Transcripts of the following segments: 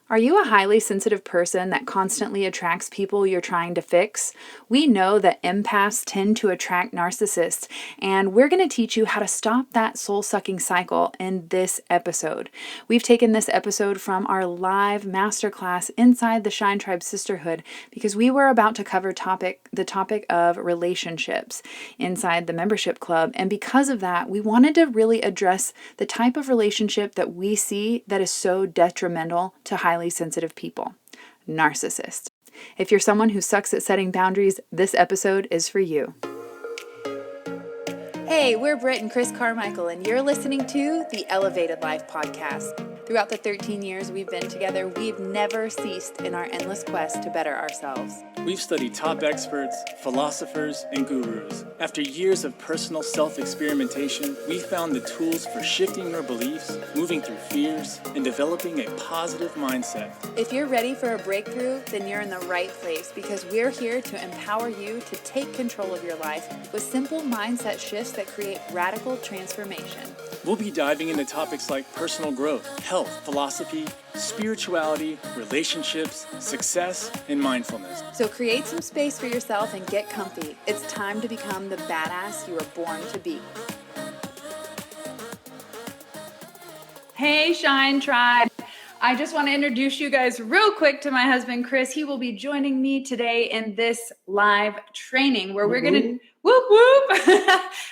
Are you a highly sensitive person that constantly attracts people you're trying to fix? We know that empaths tend to attract narcissists, and we're going to teach you how to stop that soul-sucking cycle in this episode. We've taken this episode from our live masterclass inside the Shine Tribe Sisterhood because we were about to cover the topic of relationships inside the membership club, and because of that, we wanted to really address the type of relationship that we see that is so detrimental to highly sensitive people. Narcissist. If you're someone who sucks at setting boundaries, this episode is for you. Hey, we're Britt and Chris Carmichael, and you're listening to the Elevated Life Podcast. Throughout the 13 years we've been together, we've never ceased in our endless quest to better ourselves. We've studied top experts, philosophers, and gurus. After years of personal self-experimentation, we found the tools for shifting your beliefs, moving through fears, and developing a positive mindset. If you're ready for a breakthrough, then you're in the right place because we're here to empower you to take control of your life with simple mindset shifts that create radical transformation. We'll be diving into topics like personal growth, health, philosophy, spirituality, relationships, success, and mindfulness. So create some space for yourself and get comfy. It's time to become the badass you were born to be. Hey, Shine Tribe. I just want to introduce you guys real quick to my husband, Chris. He will be joining me today in this live training where we're going to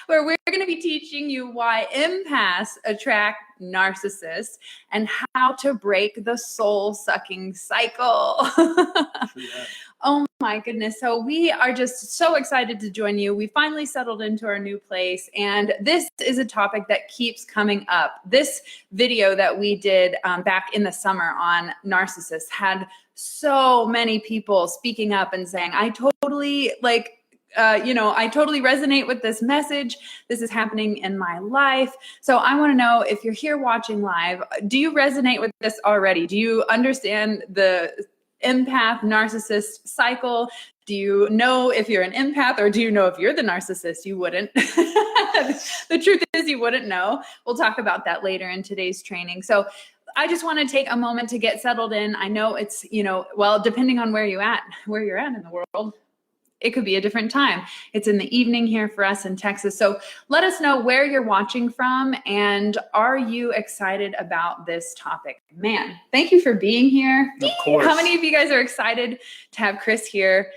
where we're going to be teaching you why empaths attract narcissists and how to break the soul-sucking cycle. Oh my goodness. So we are just so excited to join you. We finally settled into our new place, and this is a topic that keeps coming up. This video that we did back in the summer on narcissists had so many people speaking up and saying, I totally I totally resonate with this message. This is happening in my life. So I want to know, if you're here watching live, do you resonate with this already? Do you understand the empath narcissist cycle? Do you know if you're an empath, or do you know if you're the narcissist? You wouldn't. The truth is you wouldn't know. We'll talk about that later in today's training. So I just want to take a moment to get settled in. I know it's, depending on where you're at in the world, it could be a different time. It's in the evening here for us in Texas. So let us know where you're watching from, and are you excited about this topic? Man, thank you for being here. Of course. How many of you guys are excited to have Chris here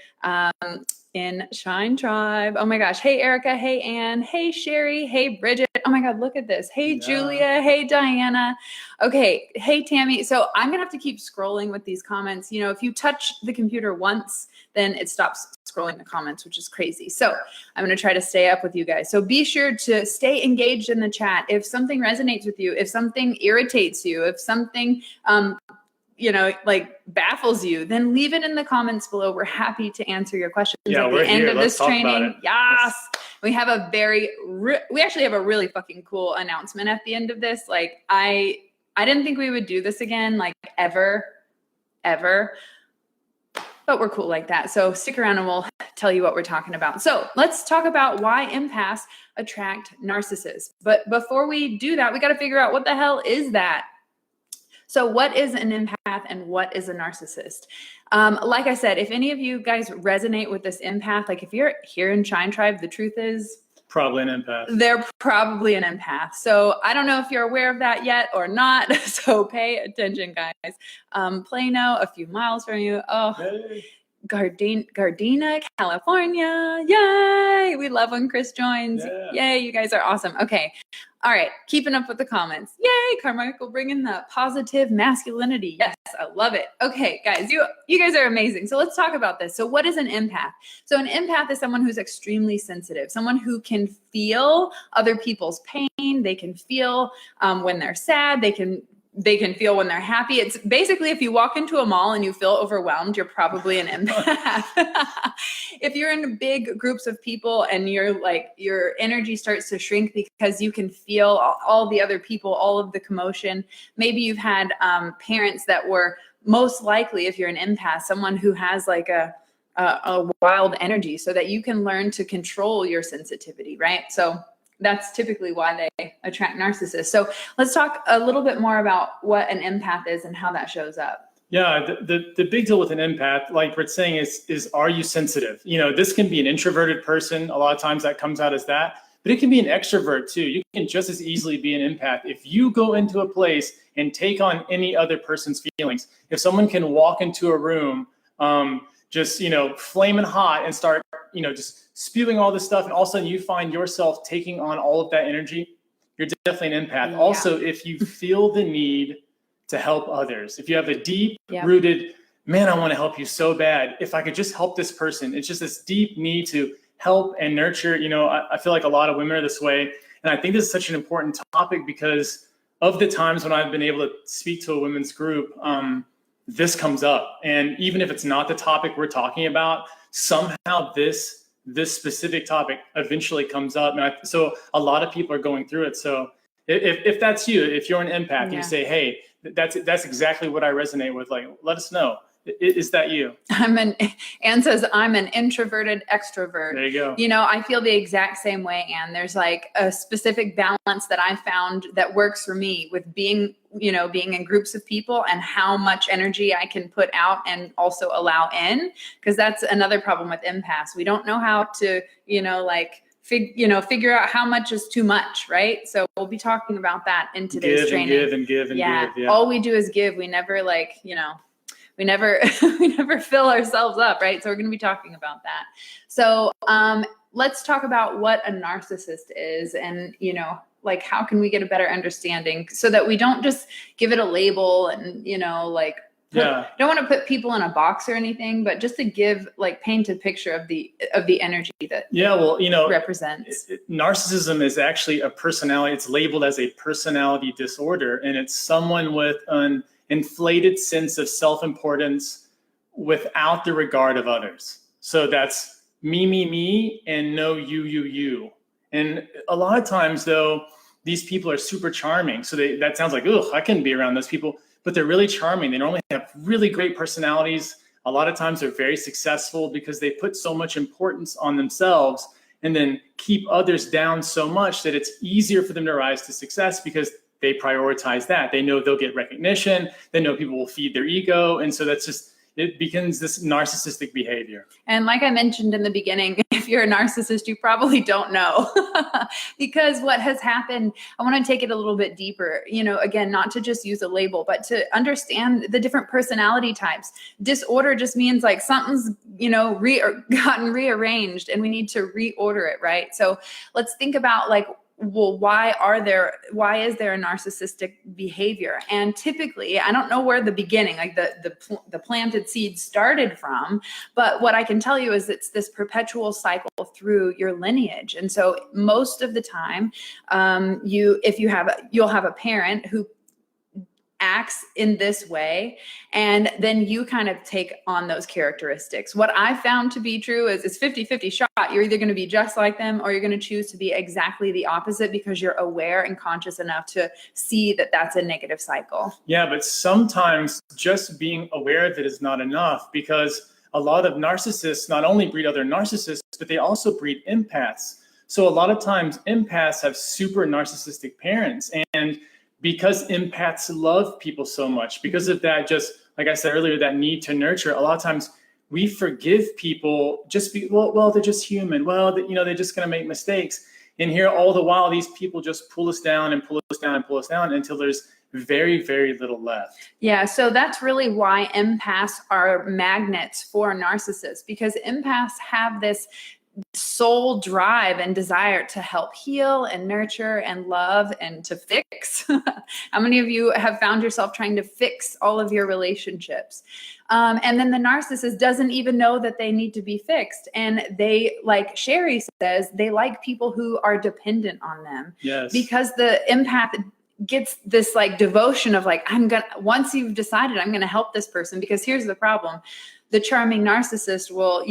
in Shine Tribe? Oh my gosh. Hey, Erica. Hey, Ann. Hey, Sherry. Hey, Bridget. Oh my God, look at this. Hey, Julia. Hey, Diana. Okay. Hey, Tammy. So I'm going to have to keep scrolling with these comments. If you touch the computer once, then it stops scrolling the comments, which is crazy. So I'm going to try to stay up with you guys. So be sure to stay engaged in the chat. If something resonates with you, if something irritates you, if something, baffles you, then leave it in the comments below. We're happy to answer your questions at the end of this training. Yes. We have we actually have a really fucking cool announcement at the end of this. Like, I didn't think we would do this again, like ever, but we're cool like that. So stick around and we'll tell you what we're talking about. So let's talk about why empaths attract narcissists. But before we do that, we got to figure out, what the hell is that? So what is an empath and what is a narcissist? Like I said, if any of you guys resonate with this empath, like if you're here in Shine Tribe, the truth is, Probably an empath. they're probably an empath. So I don't know if you're aware of that yet or not. So pay attention, guys. Plano, a few miles from you. Oh, hey. Gardena, California. Yay. We love when Chris joins. Yeah. Yay. You guys are awesome. Okay. All right. Keeping up with the comments. Yay. Carmichael bringing the positive masculinity. Yes. I love it. Okay, guys, you guys are amazing. So let's talk about this. So what is an empath? So an empath is someone who's extremely sensitive, someone who can feel other people's pain. They can feel when they're sad. They can feel when they're happy. It's basically, if you walk into a mall and you feel overwhelmed, you're probably an empath. If you're in big groups of people and your energy starts to shrink because you can feel all the other people, all of the commotion. Maybe you've had parents that were, most likely, if you're an empath, someone who has like a wild energy, so that you can learn to control your sensitivity, right? So that's typically why they attract narcissists. So let's talk a little bit more about what an empath is and how that shows up. Yeah, the big deal with an empath, like we're saying, is are you sensitive? This can be an introverted person. A lot of times that comes out as that, but it can be an extrovert too. You can just as easily be an empath if you go into a place and take on any other person's feelings. If someone can walk into a room, just flaming hot and start just spewing all this stuff, and all of a sudden you find yourself taking on all of that energy, you're definitely an empath. Yeah. Also, if you feel the need to help others, if you have a deep rooted, man, I want to help you so bad, if I could just help this person, it's just this deep need to help and nurture. I feel like a lot of women are this way, and I think this is such an important topic because of the times when I've been able to speak to a women's group, this comes up, and even if it's not the topic we're talking about, somehow this specific topic eventually comes up, and so a lot of people are going through it. So if that's you, if you're an empath, and you say, hey, that's exactly what I resonate with, like, let us know. Is that you? Anne says, I'm an introverted extrovert. There you go. I feel the exact same way, Anne. There's like a specific balance that I found that works for me with being in groups of people and how much energy I can put out and also allow in, because that's another problem with empaths. We don't know how to, figure out how much is too much, right? So we'll be talking about that in today's training. Give and give. Yeah. All we do is give. We never we never fill ourselves up, right? So we're going to be talking about that. So let's talk about what a narcissist is, and how can we get a better understanding so that we don't just give it a label and don't want to put people in a box or anything, but just to give paint a picture of the energy that represents. Narcissism is actually a personality. It's labeled as a personality disorder, and it's someone with an inflated sense of self-importance without the regard of others. So that's me, and no you. And a lot of times, though, these people are super charming. So that sounds like, ugh, I couldn't be around those people. But they're really charming. They normally have really great personalities. A lot of times they're very successful because they put so much importance on themselves and then keep others down so much that it's easier for them to rise to success because they prioritize that. They know they'll get recognition. They know people will feed their ego. And so it becomes this narcissistic behavior. And like I mentioned in the beginning, if you're a narcissist, you probably don't know because what has happened, I want to take it a little bit deeper, again, not to just use a label, but to understand the different personality types. Disorder just means like something's, gotten rearranged and we need to reorder it, right? So let's think about why is there a narcissistic behavior? And typically, I don't know where the beginning, the planted seed started from, but what I can tell you is it's this perpetual cycle through your lineage. And so most of the time, you'll have a parent who acts in this way, and then you kind of take on those characteristics. What I found to be true is it's 50-50 shot. You're either going to be just like them or you're going to choose to be exactly the opposite because you're aware and conscious enough to see that that's a negative cycle. Yeah, but sometimes just being aware of it is not enough, because a lot of narcissists not only breed other narcissists, but they also breed empaths. So a lot of times empaths have super narcissistic parents, and because empaths love people so much, because of that, just like I said earlier, that need to nurture, a lot of times we forgive people well, they're just human. Well, they're just going to make mistakes. And here, all the while, these people just pull us down and pull us down and pull us down until there's very, very little left. Yeah, so that's really why empaths are magnets for narcissists, because empaths have this soul drive and desire to help heal and nurture and love and to fix. How many of you have found yourself trying to fix all of your relationships? And then the narcissist doesn't even know that they need to be fixed. And they, like Sherry says, they like people who are dependent on them. Yes. Because the empath gets this devotion of once you've decided I'm going to help this person, because here's the problem. The charming narcissist will,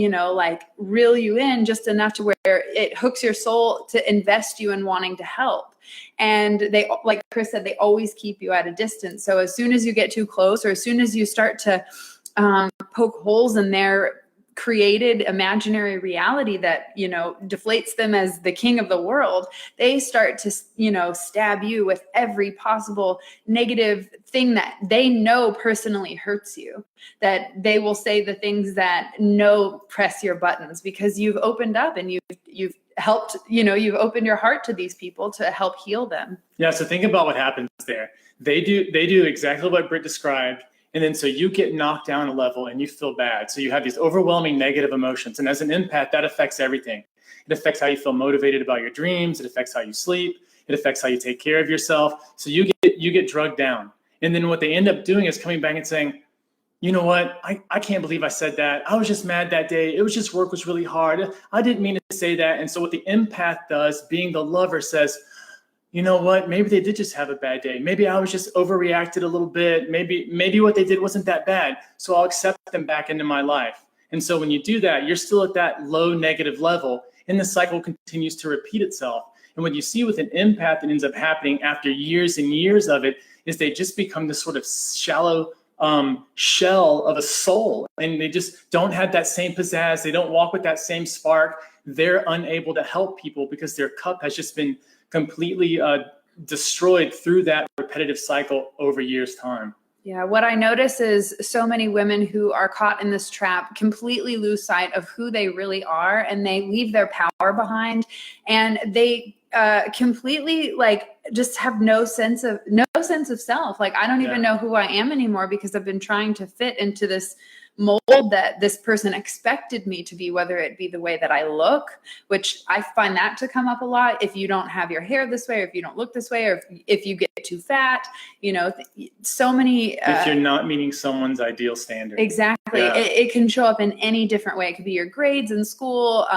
reel you in just enough to where it hooks your soul to invest you in wanting to help. And they, like Chris said, they always keep you at a distance. So as soon as you get too close, or as soon as you start to poke holes in their created imaginary reality that, you know, deflates them as the king of the world, they start to, you know, stab you with every possible negative thing that they know personally hurts you, that they will say the things that press your buttons because you've opened up and you've helped, you know, you've opened your heart to these people to help heal them. Yeah. So think about what happens there. They do exactly what Britt described. And then so you get knocked down a level and you feel bad. So you have these overwhelming negative emotions. And as an empath, that affects everything. It affects how you feel motivated about your dreams. It affects how you sleep. It affects how you take care of yourself. So you get drugged down. And then what they end up doing is coming back and saying, you know what? I can't believe I said that. I was just mad that day. It was just work was really hard. I didn't mean to say that. And so what the empath does, being the lover, says, you know what? Maybe they did just have a bad day. Maybe I was just overreacted a little bit. Maybe what they did wasn't that bad. So I'll accept them back into my life. And so when you do that, you're still at that low negative level and the cycle continues to repeat itself. And what you see with an empath that ends up happening after years and years of it is they just become this sort of shallow shell of a soul, and they just don't have that same pizzazz. They don't walk with that same spark. They're unable to help people because their cup has just been completely destroyed through that repetitive cycle over years' time. Yeah, what I notice is so many women who are caught in this trap completely lose sight of who they really are, and they leave their power behind, and they completely like just have no sense of self. Like, I don't even know who I am anymore because I've been trying to fit into this mold that this person expected me to be, whether it be the way that I look, which I find that to come up a lot. If you don't have your hair this way, or if you don't look this way, or if you get too fat, you know, so many. If you're not meeting someone's ideal standard. Exactly. Yeah. It can show up in any different way. It could be your grades in school.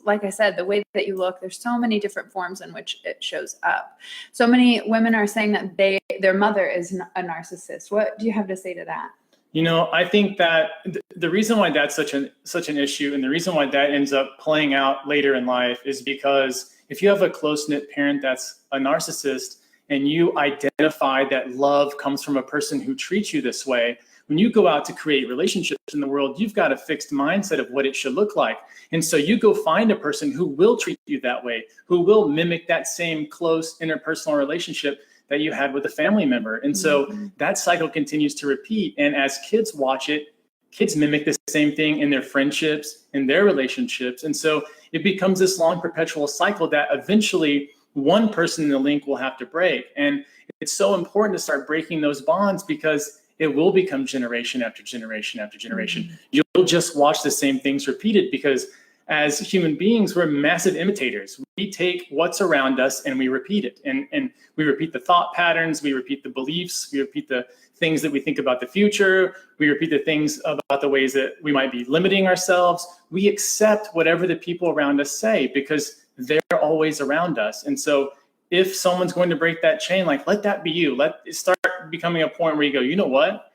Like I said, the way that you look, there's so many different forms in which it shows up. So many women are saying that their mother is a narcissist. What do you have to say to that? You know, I think that the reason why that's such an issue, and the reason why that ends up playing out later in life, is because if you have a close-knit parent that's a narcissist and you identify that love comes from a person who treats you this way, when you go out to create relationships in the world, you've got a fixed mindset of what it should look like. And so you go find a person who will treat you that way, who will mimic that same close interpersonal relationship that you had with a family member. And so that cycle continues to repeat. And as kids watch it, kids mimic the same thing in their friendships, in their relationships. And so it becomes this long perpetual cycle that eventually one person in the link will have to break. And it's so important to start breaking those bonds because it will become generation after generation after generation. You'll just watch the same things repeated because as human beings, we're massive imitators. We take what's around us and we repeat it. And we repeat the thought patterns, we repeat the beliefs, we repeat the things that we think about the future, we repeat the things about the ways that we might be limiting ourselves. We accept whatever the people around us say because they're always around us. And so if someone's going to break that chain, like, let that be you. Let it start becoming a point where you go, you know what?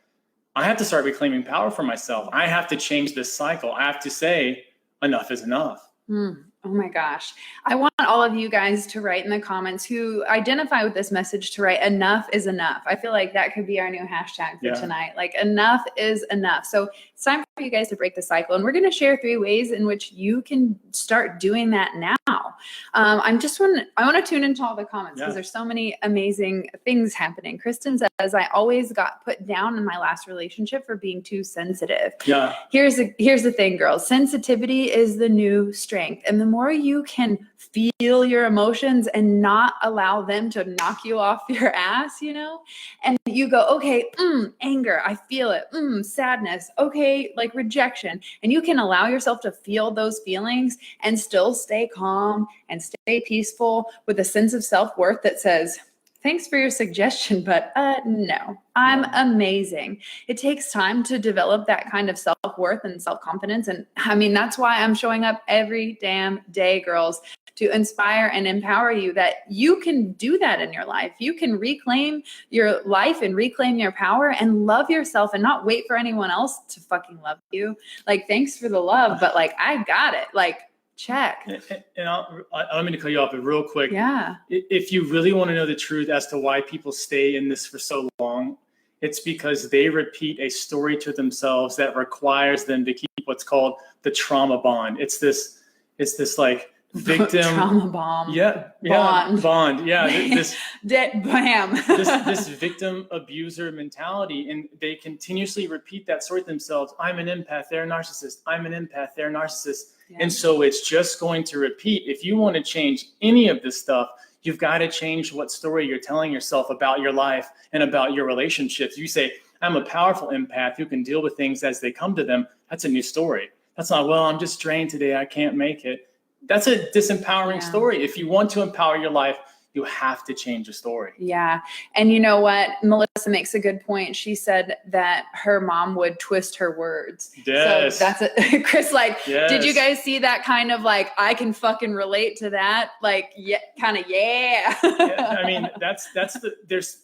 I have to start reclaiming power for myself. I have to change this cycle. I have to say, enough is enough. Oh my gosh. I want all of you guys to write in the comments who identify with this message to write enough is enough. I feel like that could be our new hashtag for tonight. Like, enough is enough. So it's time for you guys to break the cycle. And we're going to share 3 ways in which you can start doing that now. I want to tune into all the comments because there's so many amazing things happening. Kristen says, I always got put down in my last relationship for being too sensitive. Yeah. Here's the thing, girls. Sensitivity is the new strength. And the more you can feel your emotions and not allow them to knock you off your ass, you know, and you go, okay, anger, I feel it. Sadness. Okay. Like rejection. And you can allow yourself to feel those feelings and still stay calm and stay peaceful with a sense of self-worth that says, thanks for your suggestion, but no, I'm amazing. It takes time to develop that kind of self-worth and self-confidence. And I mean, that's why I'm showing up every damn day, girls, to inspire and empower you that you can do that in your life. You can reclaim your life and reclaim your power and love yourself and not wait for anyone else to fucking love you. Like, thanks for the love, but like, I got it. Like, check. And I'm going to cut you off real quick. Yeah. If you really want to know the truth as to why people stay in this for so long, it's because they repeat a story to themselves that requires them to keep what's called the trauma bond. It's this like victim trauma bomb. Bond. Yeah. This Bam. this victim abuser mentality, and they continuously repeat that story to themselves. I'm an empath, they're a narcissist. I'm an empath, they're a narcissist. Yeah. And so it's just going to repeat. If you want to change any of this stuff, you've got to change what story you're telling yourself about your life and about your relationships. You say, I'm a powerful empath who can deal with things as they come to them. That's a new story. That's not, well, I'm just drained today, I can't make it. That's a disempowering story. If you want to empower your life, you have to change the story. Yeah. And you know what? Melissa makes a good point. She said that her mom would twist her words. Yes. So that's it. Chris, like, yes. Did you guys see that kind of like, I can fucking relate to that? Like, yeah, kind of, yeah. Yeah. I mean, there's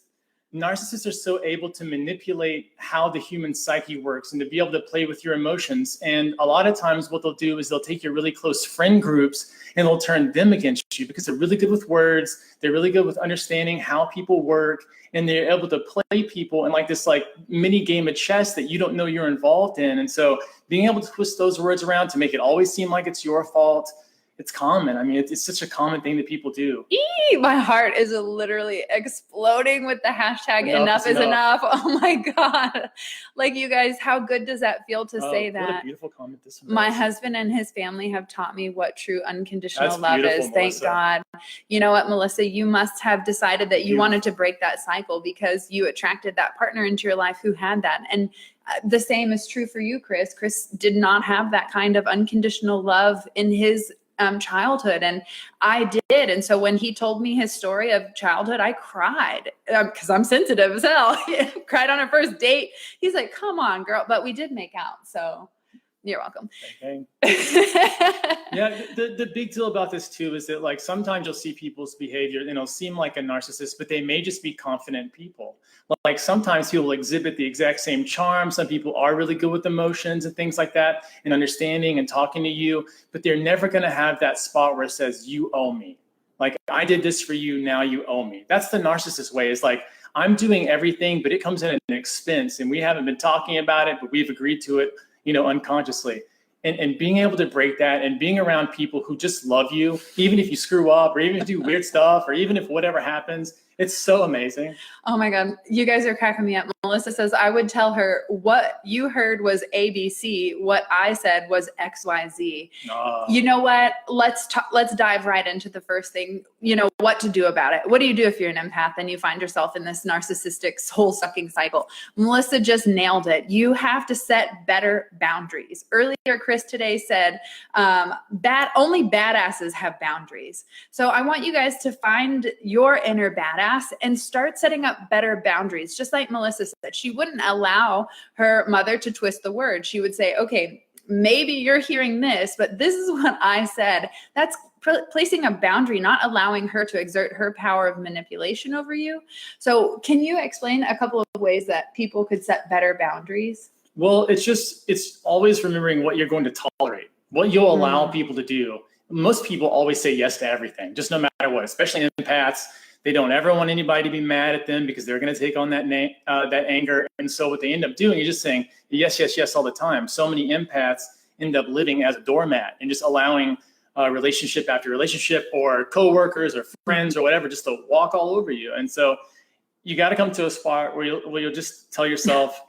narcissists are so able to manipulate how the human psyche works and to be able to play with your emotions. And a lot of times what they'll do is they'll take your really close friend groups and they'll turn them against you because they're really good with words. They're really good with understanding how people work, and they're able to play people in like this like mini game of chess that you don't know you're involved in. And so being able to twist those words around to make it always seem like it's your fault, it's common. I mean, it's such a common thing that people do. My heart is literally exploding with the hashtag enough is enough. Oh my God. Like, you guys, how good does that feel to say that? What a beautiful comment this was. My husband and his family have taught me what true unconditional love is. Melissa. Thank God. You know what, Melissa, you must have decided that you wanted to break that cycle because you attracted that partner into your life who had that. And the same is true for you, Chris. Chris did not have that kind of unconditional love in his childhood, and I did. And so when he told me his story of childhood, I cried because I'm sensitive as hell. Cried on our first date. He's like, come on, girl. But we did make out. So you're welcome. Okay. Yeah. The big deal about this too is that like sometimes you'll see people's behavior, seem like a narcissist, but they may just be confident people. Like sometimes people exhibit the exact same charm. Some people are really good with emotions and things like that and understanding and talking to you, but they're never going to have that spot where it says, you owe me. Like, I did this for you, now you owe me. That's the narcissist way. It's like, I'm doing everything, but it comes in at an expense and we haven't been talking about it, but we've agreed to it, unconsciously. And being able to break that and being around people who just love you, even if you screw up or even if you do weird stuff or even if whatever happens, it's so amazing. Oh my God. You guys are cracking me up. Melissa says, I would tell her what you heard was ABC. What I said was XYZ. You know what? Let's dive right into the first thing, what to do about it. What do you do if you're an empath and you find yourself in this narcissistic soul sucking cycle? Melissa just nailed it. You have to set better boundaries. Earlier, Chris today said, only badasses have boundaries. So I want you guys to find your inner badass and start setting up better boundaries. Just like Melissa said, she wouldn't allow her mother to twist the word. She would say, okay, maybe you're hearing this, but this is what I said. That's placing a boundary, not allowing her to exert her power of manipulation over you. So can you explain a couple of ways that people could set better boundaries? Well, it's always remembering what you're going to tolerate, what you'll allow people to do. Most people always say yes to everything, just no matter what, especially empaths. They don't ever want anybody to be mad at them because they're going to take on that anger. And so what they end up doing is just saying yes, yes, yes all the time. So many empaths end up living as a doormat and just allowing relationship after relationship or coworkers or friends or whatever just to walk all over you. And so you got to come to a spot where you'll just tell yourself,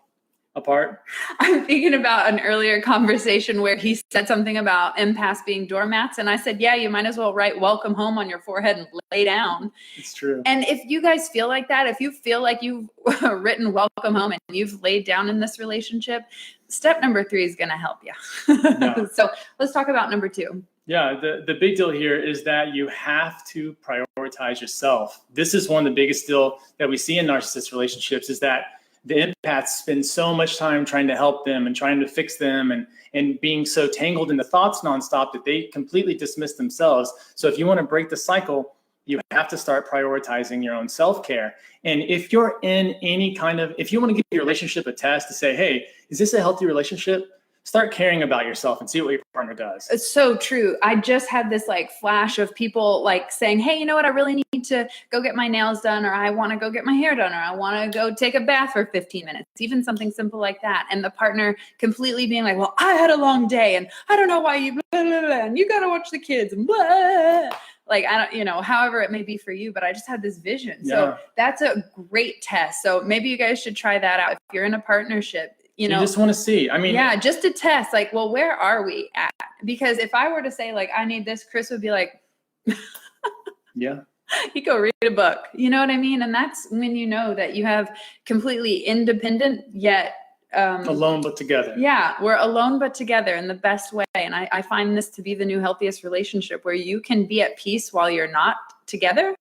apart. I'm thinking about an earlier conversation where he said something about empaths being doormats. And I said, yeah, you might as well write welcome home on your forehead and lay down. It's true. And if you guys feel like that, if you feel like you've written welcome home and you've laid down in this relationship, step number 3 is going to help you. Yeah. So let's talk about number 2. Yeah, the big deal here is that you have to prioritize yourself. This is one of the biggest deal that we see in narcissist relationships is that the empaths spend so much time trying to help them and trying to fix them and being so tangled in the thoughts nonstop that they completely dismiss themselves. So if you want to break the cycle, you have to start prioritizing your own self-care. And if you're in any kind of, if you want to give your relationship a test to say, hey, is this a healthy relationship? start caring about yourself and see what your partner does. It's so true. I just had this like flash of people like saying, hey, you know what? I really need to go get my nails done, or I want to go get my hair done, or I want to go take a bath for 15 minutes, even something simple like that. And the partner completely being like, well, I had a long day and I don't know why you blah, blah, blah, and you got to watch the kids and blah. Like, I don't, you know, however it may be for you, but I just had this vision. Yeah. So that's a great test. So maybe you guys should try that out. If you're in a partnership, you know, just want to see. I mean, yeah, just to test, like, well, where are we at? Because if I were to say, like, I need this, Chris would be like, yeah, you go read a book. You know what I mean? And that's when you know that you have completely independent yet alone but together. Yeah, we're alone but together in the best way. And I find this to be the new healthiest relationship, where you can be at peace while you're not together,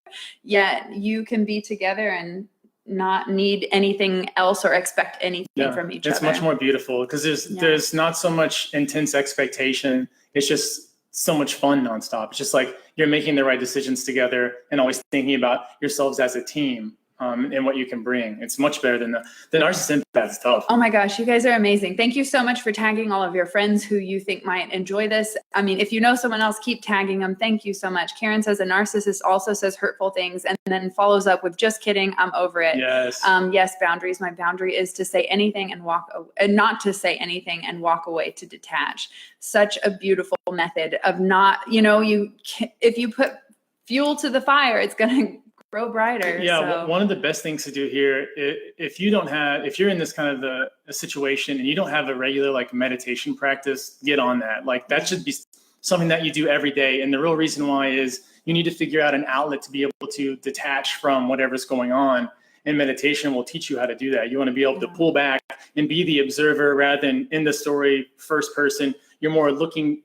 yet you can be together and not need anything else or expect anything from each other. It's much more beautiful because there's not so much intense expectation. It's just so much fun nonstop. It's just like you're making the right decisions together and always thinking about yourselves as a team. And what you can bring. It's much better than the narcissist empath stuff. Oh my gosh, you guys are amazing. Thank you so much for tagging all of your friends who you think might enjoy this. I mean, if you know someone else, keep tagging them. Thank you so much. Karen says a narcissist also says hurtful things and then follows up with just kidding, I'm over it. Yes. Yes, boundaries. My boundary is to say anything and not to say anything and walk away, to detach. Such a beautiful method of not, you know, if you put fuel to the fire, it's going to grow brighter. Yeah, one of the best things to do here, if you're in this kind of a situation and you don't have a regular like meditation practice, get on that. Like that should be something that you do every day. And the real reason why is you need to figure out an outlet to be able to detach from whatever's going on. And meditation will teach you how to do that. You want to be able to pull back and be the observer rather than in the story first person. You're more looking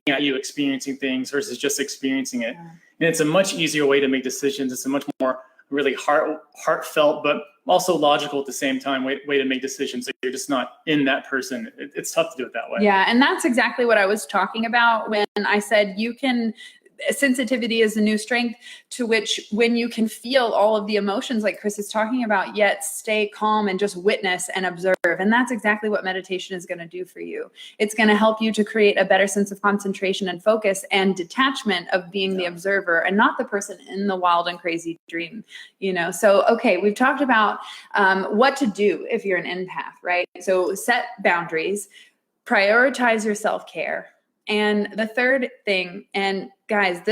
at you experiencing things versus just experiencing it. Yeah. And it's a much easier way to make decisions. It's a much more really heartfelt, but also logical at the same time way to make decisions. So you're just not in that person. It's tough to do it that way. Yeah, and that's exactly what I was talking about when I said sensitivity is a new strength, to which when you can feel all of the emotions like Chris is talking about, yet stay calm and just witness and observe. And that's exactly what meditation is going to do for you. It's going to help you to create a better sense of concentration and focus and detachment of being the observer and not the person in the wild and crazy dream, you know? So, okay, we've talked about what to do if you're an empath, right? So set boundaries, prioritize your self-care. And the third thing, and guys,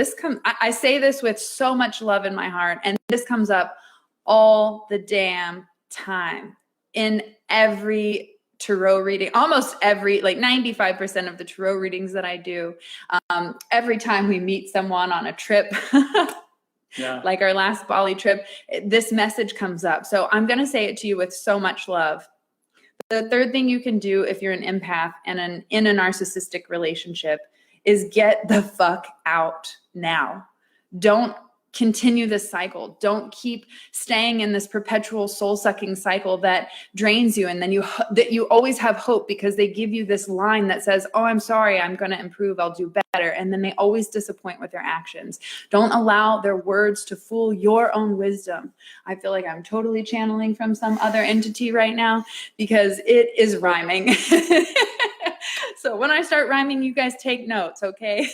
I say this with so much love in my heart, and this comes up all the damn time in every tarot reading, almost every, like 95% of the tarot readings that I do. Every time we meet someone on a trip, like our last Bali trip, this message comes up. So I'm going to say it to you with so much love. The third thing you can do if you're an empath and in a narcissistic relationship is get the fuck out now. Don't continue this cycle. Don't keep staying in this perpetual soul-sucking cycle that drains you. And then that you always have hope because they give you this line that says, oh, I'm sorry, I'm going to improve, I'll do better. And then they always disappoint with their actions. Don't allow their words to fool your own wisdom. I feel like I'm totally channeling from some other entity right now because it is rhyming. So when I start rhyming, you guys take notes, okay?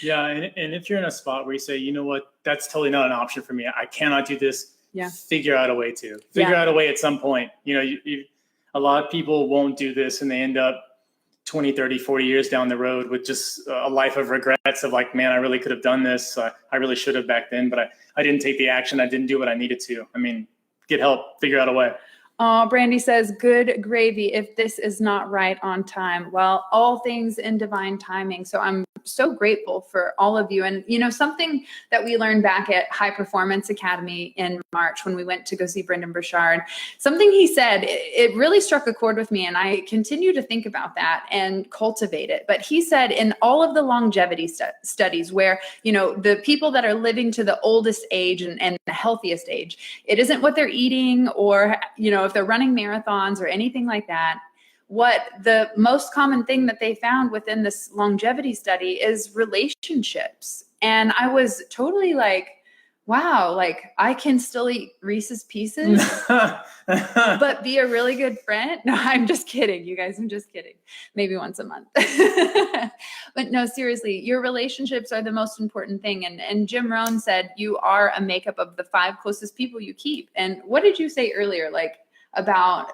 Yeah, and if you're in a spot where you say, you know what, that's totally not an option for me. I cannot do this. Yeah. Figure out a way to. Figure out a way at some point. You know, a lot of people won't do this and they end up 20, 30, 40 years down the road with just a life of regrets of like, man, I really could have done this. I really should have back then, but I didn't take the action. I didn't do what I needed to. I mean, get help, figure out a way. Brandy says, good gravy if this is not right on time. Well, all things in divine timing. So I'm so grateful for all of you. And, you know, something that we learned back at High Performance Academy in March when we went to go see Brendan Burchard, something he said, it really struck a chord with me. And I continue to think about that and cultivate it. But he said in all of the longevity studies where, you know, the people that are living to the oldest age and the healthiest age, it isn't what they're eating or, you know, if they're running marathons or anything like that. What the most common thing that they found within this longevity study is relationships. And I was totally like, wow, like I can still eat Reese's Pieces, but be a really good friend. No, I'm just kidding, you guys. I'm just kidding. Maybe once a month. But no, seriously, your relationships are the most important thing. And Jim Rohn said you are a makeup of the 5 closest people you keep. And what did you say earlier, like about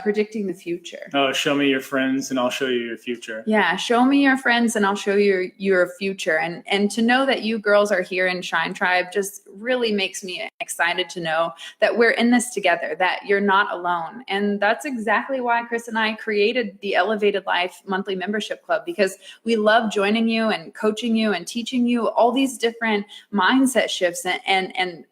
predicting the future? Oh, show me your friends and I'll show you your future. Yeah, show me your friends and I'll show you your future. And to know that you girls are here in Shine Tribe just really makes me excited to know that we're in this together, that you're not alone. And that's exactly why Chris and I created the Elevated Life Monthly Membership Club, because we love joining you and coaching you and teaching you all these different mindset shifts and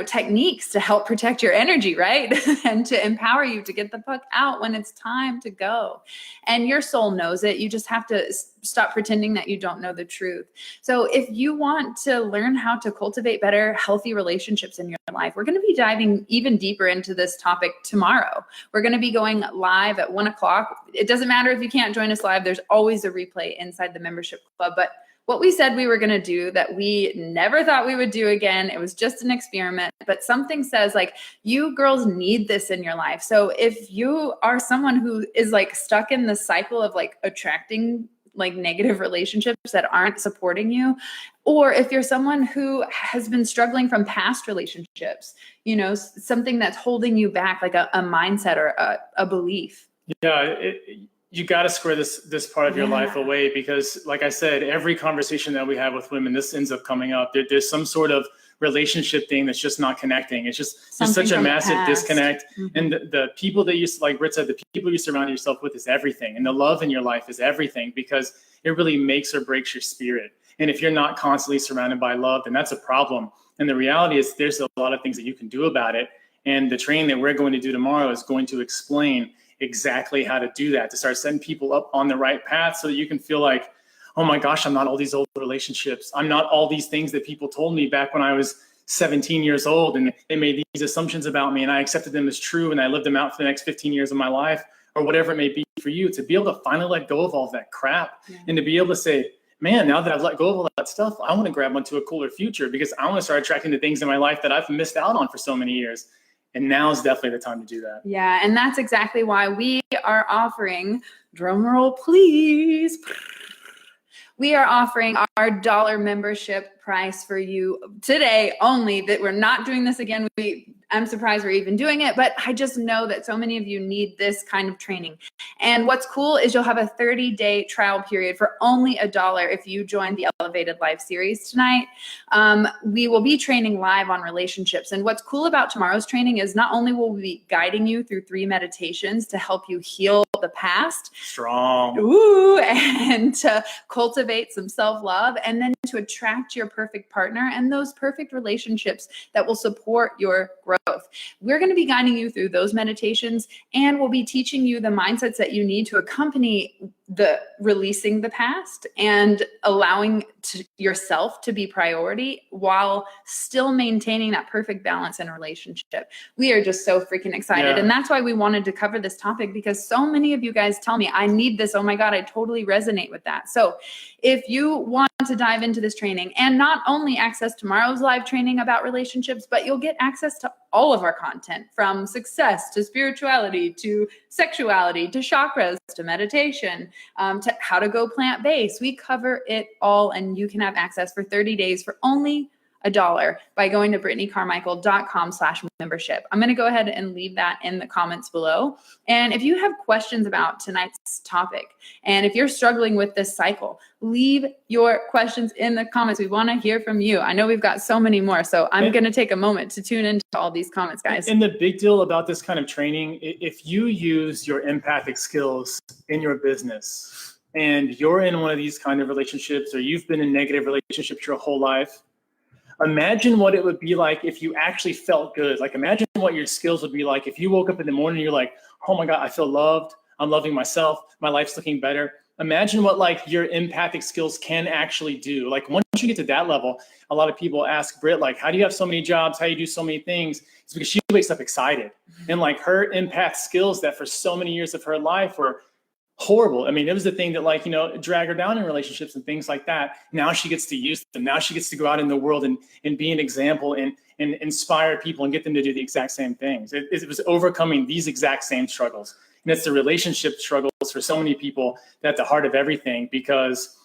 techniques to help protect your energy, right? And to empower you to get the fuck out when it's time to go. And your soul knows it. You just have to stop pretending that you don't know the truth. So if you want to learn how to cultivate better, healthy relationships in your life, we're going to be diving even deeper into this topic tomorrow. We're going to be going live at 1:00. It doesn't matter if you can't join us live. There's always a replay inside the membership club. But what we said we were going to do that we never thought we would do again, it was just an experiment, but something says like, you girls need this in your life. So if you are someone who is like stuck in the cycle of like attracting like negative relationships that aren't supporting you, or if you're someone who has been struggling from past relationships, something that's holding you back, like a mindset or a belief. Yeah, you got to square this part of your life away, because like I said, every conversation that we have with women, this ends up coming up. There's some sort of relationship thing that's just not connecting. It's just there's such a massive disconnect. Mm-hmm. And the people that you, like Britt said, the people you surround yourself with is everything. And the love in your life is everything, because it really makes or breaks your spirit. And if you're not constantly surrounded by love, then that's a problem. And the reality is there's a lot of things that you can do about it. And the training that we're going to do tomorrow is going to explain exactly how to do that, to start setting people up on the right path so that you can feel like, oh my gosh, I'm not all these old relationships. I'm not all these things that people told me back when I was 17 years old, and they made these assumptions about me and I accepted them as true and I lived them out for the next 15 years of my life, or whatever it may be for you, to be able to finally let go of all that crap and to be able to say, man, now that I've let go of all that stuff, I want to grab onto a cooler future, because I want to start attracting the things in my life that I've missed out on for so many years. And now is definitely the time to do that. Yeah, and that's exactly why we are offering, drum roll please, we are offering our $1 membership price for you today only. That we're not doing this again. I'm surprised we're even doing it, but I just know that so many of you need this kind of training. And what's cool is you'll have a 30-day trial period for only $1 if you join the Elevated Life series tonight. We will be training live on relationships. And what's cool about tomorrow's training is not only will we be guiding you through 3 meditations to help you heal the past. Strong. Ooh, and to cultivate some self-love, and then to attract your perfect partner and those perfect relationships that will support your growth. We're going to be guiding you through those meditations, and we'll be teaching you the mindsets that you need to accompany the releasing the past and allowing yourself to be priority while still maintaining that perfect balance in a relationship. We are just so freaking excited. And that's why we wanted to cover this topic, because so many of you guys tell me, I need this. Oh my God, I totally resonate with that. So if you want to dive into this training and not only access tomorrow's live training about relationships, but you'll get access to all of our content, from success to spirituality to sexuality to chakras to meditation, to how to go plant-based. We cover it all, and you can have access for 30 days for only $1 by going to brittanycarmichael.com/membership. I'm going to go ahead and leave that in the comments below. And if you have questions about tonight's topic, and if you're struggling with this cycle, leave your questions in the comments. We want to hear from you. I know we've got so many more, so I'm going to take a moment to tune into all these comments, guys. And the big deal about this kind of training, if you use your empathic skills in your business and you're in one of these kind of relationships, or you've been in negative relationships your whole life, imagine what it would be like if you actually felt good. Like, imagine what your skills would be like if you woke up in the morning and you're like, oh my God, I feel loved. I'm loving myself. My life's looking better. Imagine what like your empathic skills can actually do. Like, once you get to that level, a lot of people ask Britt, like, how do you have so many jobs? How do you do so many things? It's because she wakes up excited. And like, her empath skills that for so many years of her life were horrible. I mean, it was the thing that, like, you know, drag her down in relationships and things like that. Now she gets to use them. Now she gets to go out in the world and be an example and inspire people and get them to do the exact same things. It was overcoming these exact same struggles. And it's the relationship struggles for so many people at the heart of everything, because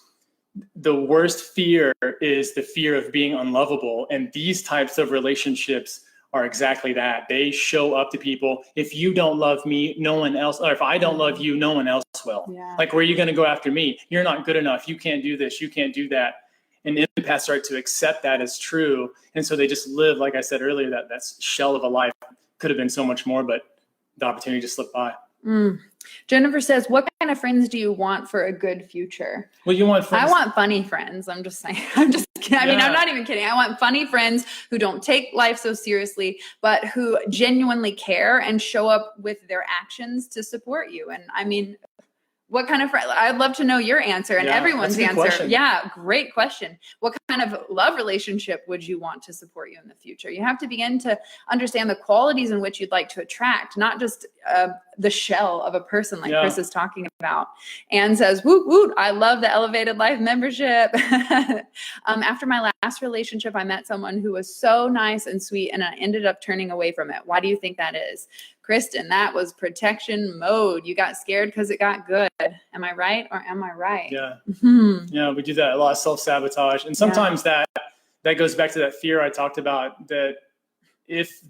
the worst fear is the fear of being unlovable. And these types of relationships are exactly that. They show up to people. If you don't love me, no one else, or if I don't love you, no one else will. Yeah. Like, where are you going to go after me? You're not good enough. You can't do this. You can't do that. And empaths start to accept that as true. And so they just live, like I said earlier, that shell of a life. Could have been so much more, but the opportunity just slipped by. Jennifer says, what kind of friends do you want for a good future? Well, you want friends. I want funny friends. I'm just saying. I'm just kidding. I mean, I'm not even kidding. I want funny friends who don't take life so seriously, but who genuinely care and show up with their actions to support you. And I mean, what kind of friend? I'd love to know your answer and everyone's answer. Question. Yeah, great question. What kind of love relationship would you want to support you in the future? You have to begin to understand the qualities in which you'd like to attract, not just the shell of a person like Chris is talking about. Anne says, woot, woot, I love the Elevated Life membership. After my last relationship, I met someone who was so nice and sweet, and I ended up turning away from it. Why do you think that is? Kristen, that was protection mode. You got scared because it got good. Am I right or am I right? Yeah. Yeah, we do that. A lot of self-sabotage. And sometimes that goes back to that fear I talked about, that if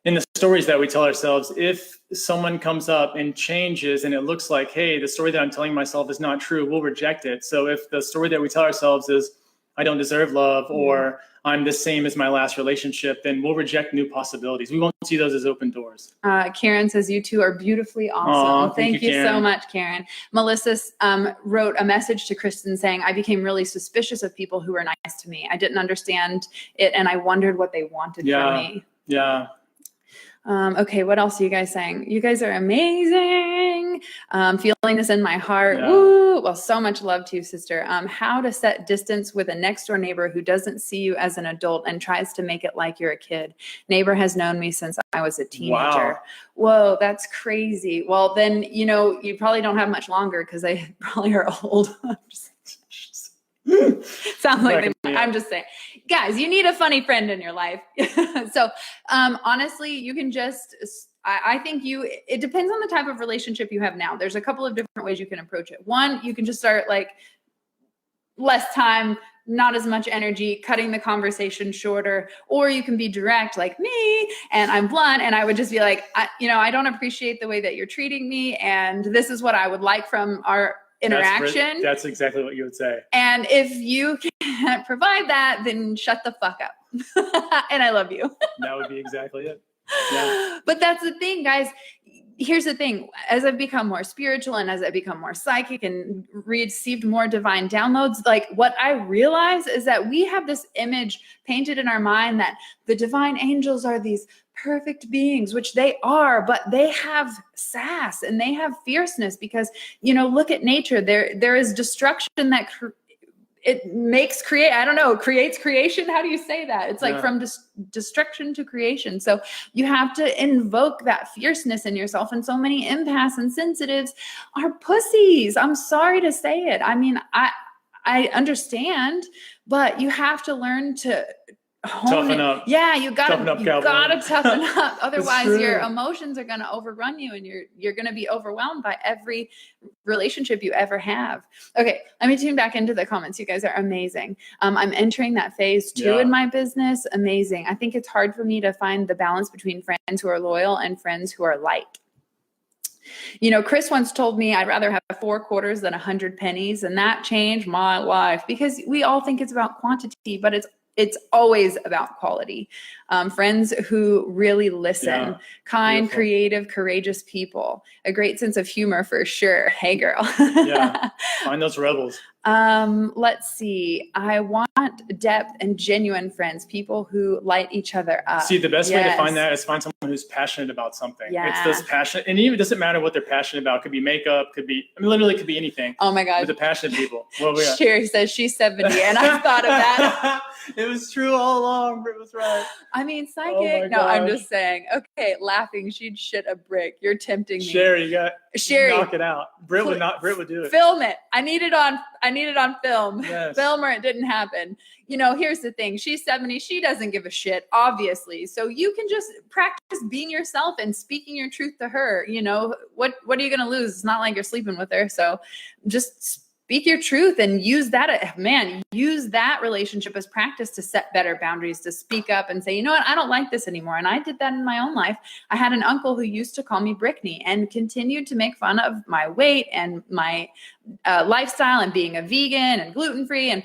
in the stories that we tell ourselves, if someone comes up and changes and it looks like, hey, the story that I'm telling myself is not true, we'll reject it. So if the story that we tell ourselves is, I don't deserve love, or I'm the same as my last relationship, then we'll reject new possibilities. We won't see those as open doors. Karen says, you two are beautifully awesome. Thank you so much, Karen. Melissa wrote a message to Kristen saying, I became really suspicious of people who were nice to me. I didn't understand it, and I wondered what they wanted from me. Yeah. Okay, what else are you guys saying? You guys are amazing. Feeling this in my heart. Woo! Well, so much love to you, sister. How to set distance with a next door neighbor who doesn't see you as an adult and tries to make it like you're a kid. Neighbor has known me since I was a teenager. Wow. Whoa, that's crazy. Well, then, you probably don't have much longer because they probably are old. Sounds like I'm just saying, guys, you need a funny friend in your life. So honestly, you can just, I think it depends on the type of relationship you have now. There's a couple of different ways you can approach it. One, you can just start like less time, not as much energy, cutting the conversation shorter, or you can be direct like me, and I'm blunt, and I would just be like, I don't appreciate the way that you're treating me, and this is what I would like from our interaction. That's exactly what you would say. And if you can't provide that, then shut the fuck up. And I love you. That would be exactly it. Yeah. But that's the thing, guys. Here's the thing. As I've become more spiritual and as I become more psychic and received more divine downloads, like what I realize is that we have this image painted in our mind that the divine angels are these perfect beings, which they are, but they have sass and they have fierceness because, look at nature. There is destruction that creates creation. How do you say that? It's like from destruction to creation. So you have to invoke that fierceness in yourself. And so many empaths and sensitives are pussies. I'm sorry to say it. I mean, I understand, but you have to learn to toughen up. Yeah, you gotta toughen up. Otherwise, your emotions are gonna overrun you, and you're gonna be overwhelmed by every relationship you ever have. Okay, let me tune back into the comments. You guys are amazing. I'm entering that phase 2 in my business. Amazing. I think it's hard for me to find the balance between friends who are loyal and friends who are light. Chris once told me I'd rather have 4 quarters than 100 pennies, and that changed my life because we all think it's about quantity, but it's always about quality. Friends who really listen, kind, beautiful, creative, courageous people, a great sense of humor for sure. Hey, girl. Find those rebels. Let's see. I want depth and genuine friends, people who light each other up. See, the best way to find that is find someone who's passionate about something. It's this passion, and even it doesn't matter what they're passionate about. Could be makeup, literally could be anything. Oh my God. With the passionate people. Sherry says she's 70, and I've thought of that. It was true all along. Britt was right. I mean, psychic. Oh No, I'm gosh. just saying. Okay, laughing. She'd shit a brick. You're tempting me. Sherry, Sherry, knock it out. Britt would do it. Film it. I need it on film. Yes. Film or it didn't happen. Here's the thing. She's 70. She doesn't give a shit, obviously. So you can just practice being yourself and speaking your truth to her. What are you going to lose? It's not like you're sleeping with her. So just speak your truth and use that relationship as practice to set better boundaries, to speak up and say, you know what, I don't like this anymore. And I did that in my own life. I had an uncle who used to call me Brickney and continued to make fun of my weight and my lifestyle and being a vegan and gluten-free. And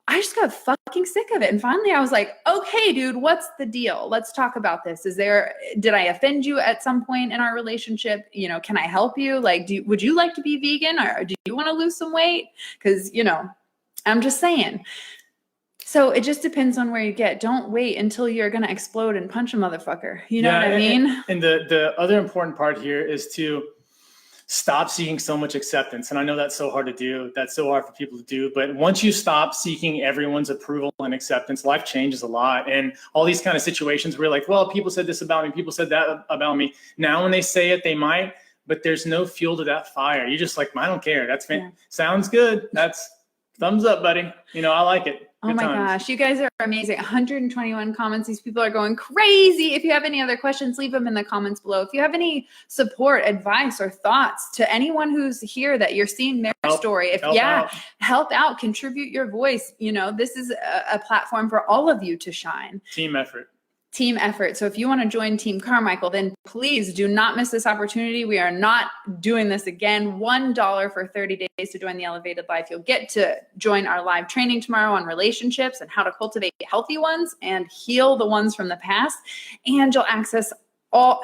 I just got fucking sick of it. And finally I was like, okay, dude, what's the deal? Let's talk about this. Did I offend you at some point in our relationship? Can I help you? Like, would you like to be vegan, or do you want to lose some weight? Because, I'm just saying. So it just depends on where you get. Don't wait until you're going to explode and punch a motherfucker. You know what I mean? And the other important part here is to stop seeking so much acceptance. And I know that's so hard to do. That's so hard for people to do. But once you stop seeking everyone's approval and acceptance, life changes a lot. And all these kind of situations where like, well, people said this about me, people said that about me. Now when they say it, they might, but there's no fuel to that fire. You're just like, I don't care. That's sounds good. That's thumbs up, buddy. I like it. Oh my gosh, you guys are amazing. 121 comments. These people are going crazy. If you have any other questions, leave them in the comments below. If you have any support, advice, or thoughts to anyone who's here that you're seeing their story, help out, contribute your voice. This is a platform for all of you to shine. Team effort. So if you want to join Team Carmichael, then please do not miss this opportunity. We are not doing this again. $1 for 30 days to join the Elevated Life. You'll get to join our live training tomorrow on relationships and how to cultivate healthy ones and heal the ones from the past. And you'll access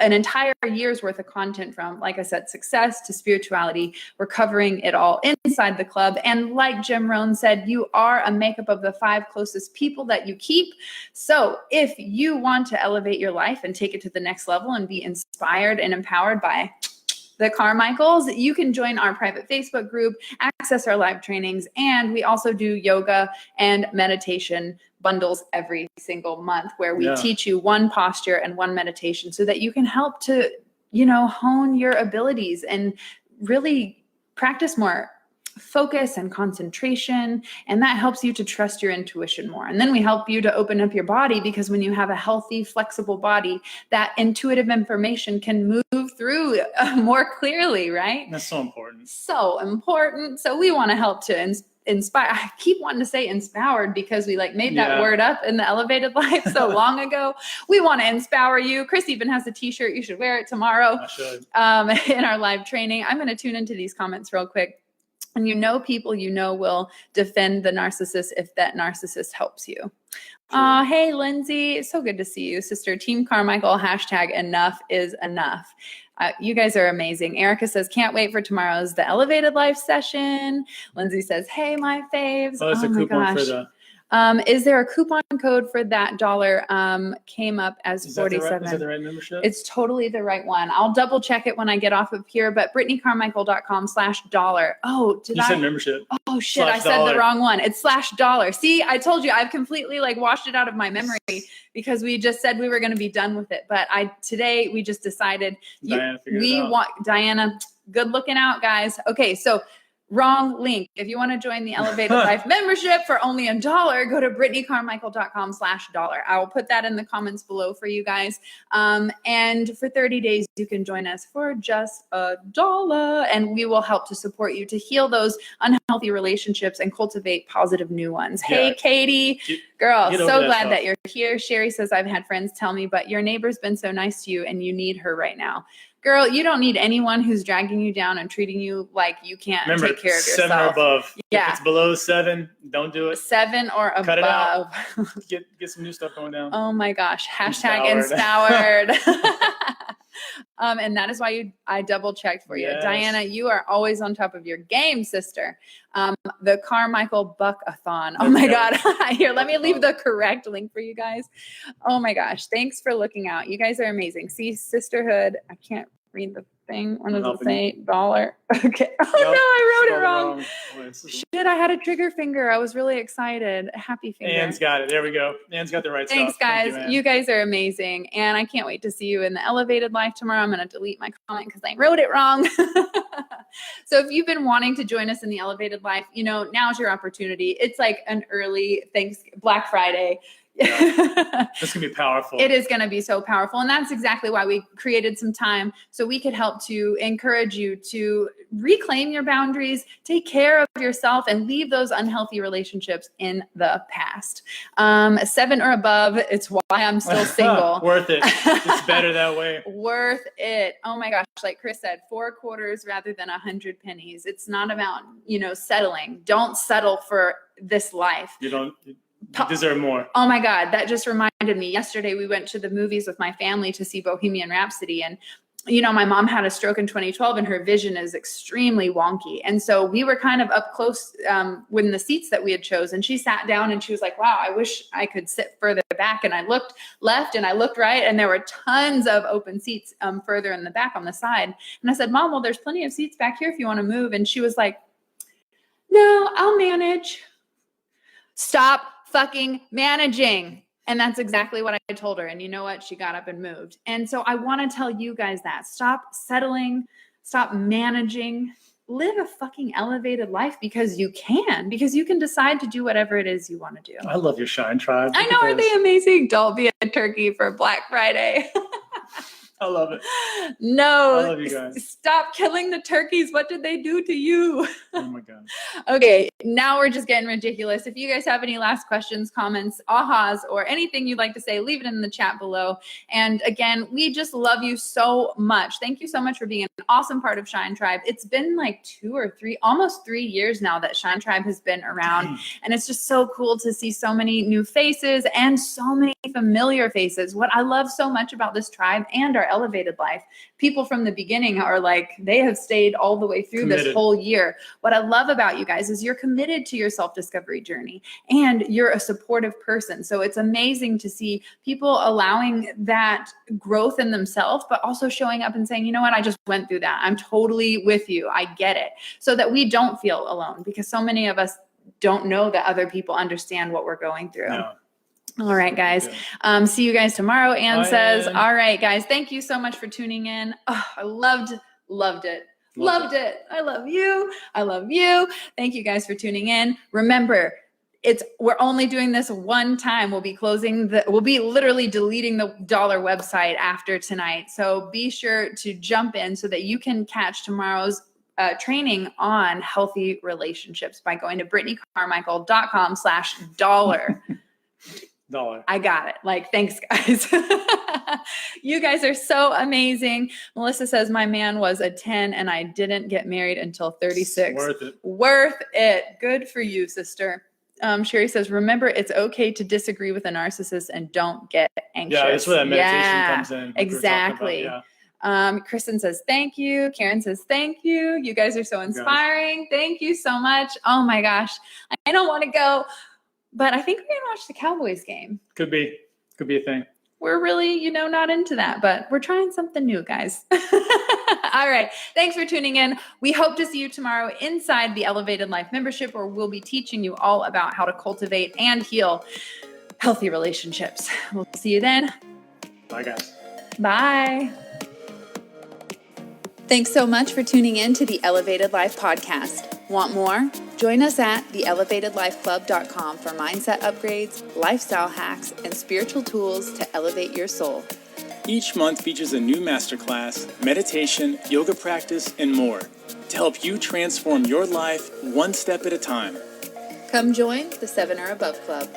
an entire year's worth of content from, like I said, success to spirituality. We're covering it all inside the club. And like Jim Rohn said, you are a makeup of the 5 closest people that you keep. So if you want to elevate your life and take it to the next level and be inspired and empowered by the Carmichaels, you can join our private Facebook group, access our live trainings, and we also do yoga and meditation bundles every single month where we teach you one posture and one meditation so that you can help to, hone your abilities and really practice more focus and concentration. And that helps you to trust your intuition more. And then we help you to open up your body, because when you have a healthy, flexible body, that intuitive information can move through more clearly, right? That's so important. So important. So we want to help to inspire. I keep wanting to say inspired because we made that word up in the Elevated Life so long ago. We want to inspire you. Chris even has a t-shirt. You should wear it tomorrow. I should. In our live training. I'm going to tune into these comments real quick. And people will defend the narcissist if that narcissist helps you. Hey, Lindsay. So good to see you, sister. Team Carmichael, #enough is enough. You guys are amazing. Erica says, can't wait for tomorrow's The Elevated Life session. Lindsay says, hey, my faves. Oh, it's a coupon for the... Is there a coupon code for that dollar? Came up as 47. Is that the right membership? It's totally the right one. I'll double check it when I get off of here, but BrittanyCarmichael.com/dollar. Oh, you said membership. Oh shit, I said the wrong one. It's /dollar. See, I told you, I've completely washed it out of my memory because we just said we were going to be done with it. But today we just decided Diana, good looking out, guys. Okay, so wrong link. If you want to join the Elevated Life membership for only $1, go to BrittanyCarmichael.com/dollar. I will put that in the comments below for you guys. And for 30 days, you can join us for just $1, and we will help to support you to heal those unhealthy relationships and cultivate positive new ones. Yeah. Hey, Katie, girl, so glad that you're here. Sherry says, I've had friends tell me, but your neighbor's been so nice to you and you need her right now. Girl, you don't need anyone who's dragging you down and treating you like you can't take care of yourself. 7 or above. Yeah. If it's below 7, don't do it. 7 or above. Cut it out. Get some new stuff going down. Oh my gosh. #inspired. And that is why I double checked for you. Yes. Diana, you are always on top of your game, sister. The Carmichael Buck-a-thon. Oh my God. Here, let me leave the correct link for you guys. Oh my gosh. Thanks for looking out. You guys are amazing. See, sisterhood. I can't read the thing. What does it helping say? $. Okay. Oh no, I wrote it wrong. Shit, I had a trigger finger. I was really excited. Happy finger. Anne's got it. There we go. Anne's got the right Thanks, stuff. guys. Thank You guys are amazing. And I can't wait to see you in the elevated life tomorrow. I'm going to delete my comment because I wrote it wrong. So if you've been wanting to join us in the elevated life, now's your opportunity. It's like an early Black Friday. Yeah. This can be powerful. It is going to be so powerful. And that's exactly why we created some time so we could help to encourage you to reclaim your boundaries, take care of yourself, and leave those unhealthy relationships in the past. 7 or above, it's why I'm still single. Worth it. It's better that way. Worth it. Oh my gosh. Like Chris said, 4 quarters rather than 100 pennies. It's not about, settling. Don't settle for this life. You deserve more. Oh my God. That just reminded me. Yesterday, we went to the movies with my family to see Bohemian Rhapsody. And, my mom had a stroke in 2012 and her vision is extremely wonky. And so we were kind of up close when the seats that we had chosen. She sat down and she was like, wow, I wish I could sit further back. And I looked left and I looked right and there were tons of open seats further in the back on the side. And I said, Mom, well, there's plenty of seats back here if you want to move. And she was like, no, I'll manage. Stop fucking managing. And that's exactly what I told her. And you know what? She got up and moved. And so I want to tell you guys that. Stop settling. Stop managing. Live a fucking elevated life because you can decide to do whatever it is you want to do. I love your Shine Tribe. I know. Are they amazing? Don't be a turkey for Black Friday. I love it. No. I love you guys. Stop killing the turkeys. What did they do to you? Oh my God. Okay, now we're just getting ridiculous. If you guys have any last questions, comments, ahas, or anything you'd like to say, leave it in the chat below. And again, we just love you so much. Thank you so much for being an awesome part of Shine Tribe. It's been like 2 or 3, almost 3 years now that Shine Tribe has been around. And it's just so cool to see so many new faces and so many familiar faces. What I love so much about this tribe and our elevated life, people from the beginning are like, they have stayed all the way through this whole year. What I love about you guys is you're committed to your self-discovery journey and you're a supportive person. So it's amazing to see people allowing that growth in themselves, but also showing up and saying, you know what, I just went through that. I'm totally with you. I get it. So that we don't feel alone, because so many of us don't know that other people understand what we're going through. No. All right, guys. See you guys tomorrow. Anne says, all right, guys, thank you so much for tuning in. Oh, I loved it. Loved it. I love you. I love you. Thank you guys for tuning in. Remember, we're only doing this one time. We'll be literally deleting the dollar website after tonight. So be sure to jump in so that you can catch tomorrow's training on healthy relationships by going to BrittanyCarmichael.com/dollar. $1. I got it. Like, thanks, guys. You guys are so amazing. Melissa says, my man was a 10 and I didn't get married until 36. Worth it. Worth it. Good for you, sister. Sherry says, remember, it's okay to disagree with a narcissist and don't get anxious. Yeah, that's where that meditation comes in. Exactly. Kristen says, thank you. Karen says, thank you. You guys are so inspiring. Thank you so much. Oh my gosh. I don't want to go, but I think we're going to watch the Cowboys game. Could be a thing. We're really, not into that, but we're trying something new, guys. All right. Thanks for tuning in. We hope to see you tomorrow inside the Elevated Life membership, where we'll be teaching you all about how to cultivate and heal healthy relationships. We'll see you then. Bye, guys. Bye. Thanks so much for tuning in to the Elevated Life podcast. Want more? Join us at theelevatedlifeclub.com for mindset upgrades, lifestyle hacks, and spiritual tools to elevate your soul. Each month features a new masterclass, meditation, yoga practice, and more to help you transform your life one step at a time. Come join the 7 or Above Club.